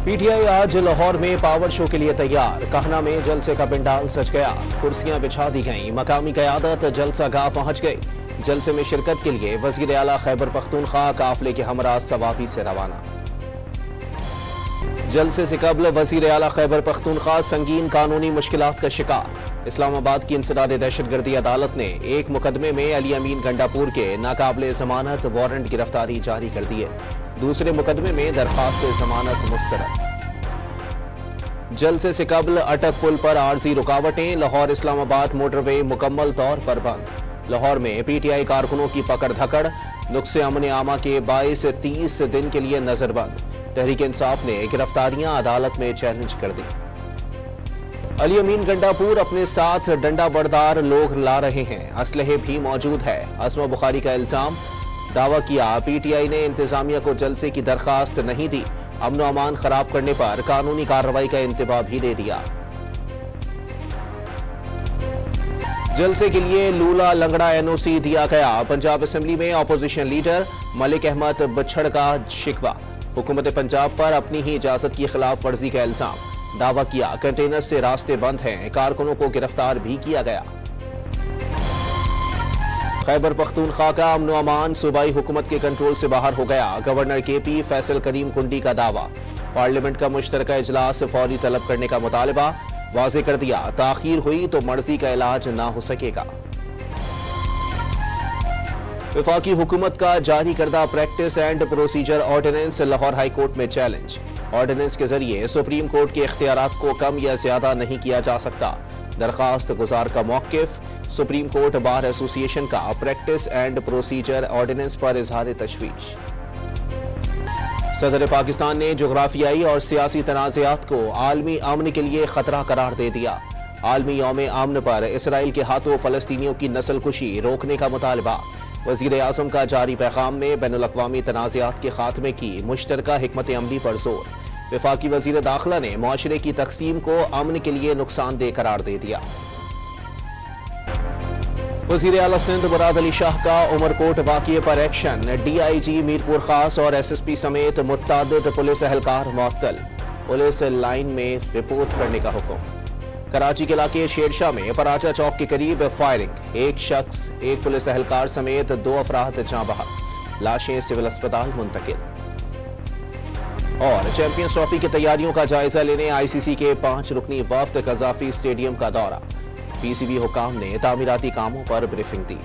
PTI आज लाहौर में power show के लिए तैयार। कहना में जलसे का पंडाल सज गया, कुर्सियां बिछा दी गईं, मकामी क़यादत जलसा गाह पहुंच गई। जलसे में शिरकत के लिए वज़ीर आला खैबर पख्तूनख्वा काफिले के हमरा सवाबी से रवाना। जलसे से कबल वज़ीर आला खैबर पख्तूनख्वा संगीन कानूनी मुश्किलात का शिकार। इस्लामाबाद की इंसदाद दहशतगर्दी अदालत ने एक मुकदमे में अली अमीन गंडापुर के नाकाबिले जमानत वारंट गिरफ्तारी जारी कर दी है। दूसरे मुकदमे में दरखास्त जमानत मुस्तरद। जलसे से कबल अटक पुल पर आरजी रुकावटें, लाहौर इस्लामाबाद मोटरवे मुकम्मल तौर पर बंद। लाहौर में पीटीआई कारकुनों की पकड़ धकड़, नुक्से अमन आमा के 22-30 दिन के लिए नजरबंद। तहरीक इंसाफ ने गिरफ्तारियां अदालत में चैलेंज कर दी। अली अमीन गंडापुर अपने साथ डंडा बरदार लोग ला रहे हैं, असलहे भी मौजूद है, असमा बुखारी का इल्जाम। दावा किया पीटीआई ने इंतजामिया को जलसे की दरखास्त नहीं दी, अमन अमान खराब करने पर कानूनी कार्रवाई का इंतबाह भी दे दिया। जलसे के लिए लूला लंगड़ा एनओसी दिया गया। पंजाब असेंबली में अपोजिशन लीडर मलिक अहमद बछड़ का शिकवा। हुकूमत पंजाब पर अपनी ही इजाजत की खिलाफ वर्जी का इल्जाम। दावा किया कंटेनर से रास्ते बंद हैं, कारकुनों को गिरफ्तार भी किया गया। खैबर पख्तूनख्वा का अमन अमान सूबाई हुकूमत के कंट्रोल से बाहर हो गया। गवर्नर केपी फैसल करीम कुंडी का दावा। पार्लियामेंट का मुश्तरका इजलास फौरी तलब करने का मुतालबा। वाज़ेह कर दिया ताखीर हुई तो मर्जी का इलाज ना हो सकेगा। वफाकी हुकूमत का जारी करदा practice and procedure ordinance Lahore high court में चैलेंज। ऑर्डिनेंस के जरिए सुप्रीम कोर्ट के इख्तियारात को कम या ज्यादा नहीं किया जा सकता। दरखास्त गुजार का मौक़िफ़। सुप्रीम कोर्ट बार एसोसिएशन का प्रैक्टिस एंड प्रोसीजर ऑर्डिनेंस पर इजहार तशवीश। सदर पाकिस्तान ने जोग्राफियाई और सियासी तनाज़ात को आलमी अमन के लिए खतरा करार दे दिया। आलमी यौम अमन पर इसराइल के हाथों फलस्तीनियों की नस्लकुशी रोकने का मुतालबा। वज़ीर आज़म का जारी पैगाम में बैनुल अक़वामी तनाज़ात के खात्मे की मुश्तरका हिकमत अमली पर जोर। वफाकी वज़ीर दाखिला ने मुआशरे की तकसीम को अमन के लिए नुकसानदेह करार दे दिया। वज़ीर आला सिंध मुराद अली शाह का उमरकोट वाक़ये पर एक्शन। DIG मीरपुर खास और SSP समेत मुत्तादिद पुलिस एहलकार मुअत्तल। पुलिस लाइन में रिपोर्ट करने का हुक्म। कराची के इलाके शेरशाह में पराचा चौक के करीब फायरिंग। एक शख्स, एक पुलिस एहलकार समेत 2 अफराद जाँ बहक। लाशें सिविल अस्पताल मुंतकिल। और चैंपियंस ट्रॉफी की तैयारियों का जायजा लेने ICC के 5 रुकनी वफ्द कज़ाफी स्टेडियम का दौरा। PCB हुकाम ने तामीराती कामों पर ब्रीफिंग दी।